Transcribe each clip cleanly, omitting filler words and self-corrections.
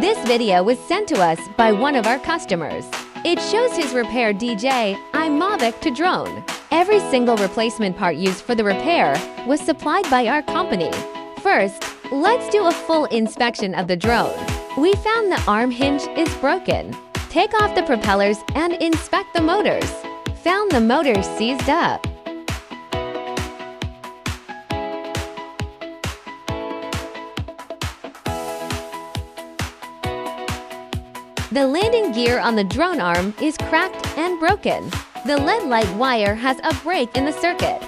This video was sent to us by one of our customers. It shows his repair DJI Mavic to drone. Every single replacement part used for the repair was supplied by our company. First, let's do a full inspection of the drone. We found the arm hinge is broken. Take off the propellers and inspect the motors. Found the motors seized up. The landing gear on the drone arm is cracked and broken. The LED light wire has a break in the circuit.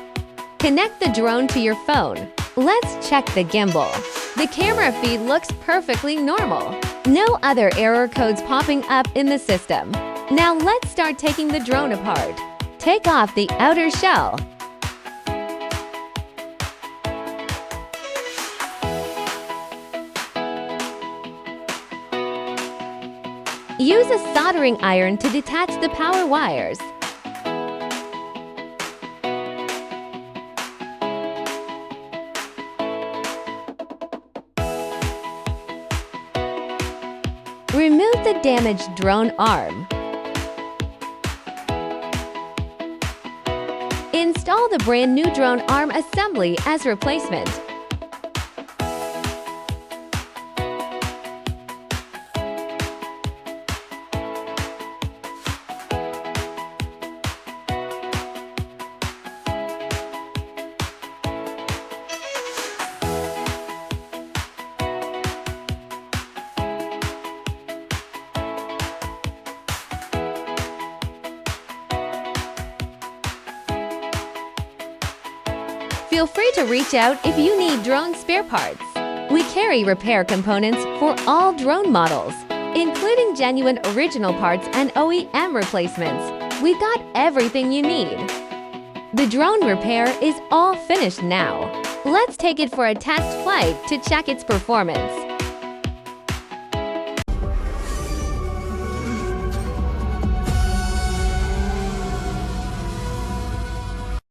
Connect the drone to your phone. Let's check the gimbal. The camera feed looks perfectly normal. No other error codes popping up in the system. Now let's start taking the drone apart. Take off the outer shell. Use a soldering iron to detach the power wires. Remove the damaged drone arm. Install the brand new drone arm assembly as replacement. Feel free to reach out if you need drone spare parts. We carry repair components for all drone models, including genuine original parts and OEM replacements. We've got everything you need. The drone repair is all finished now. Let's take it for a test flight to check its performance.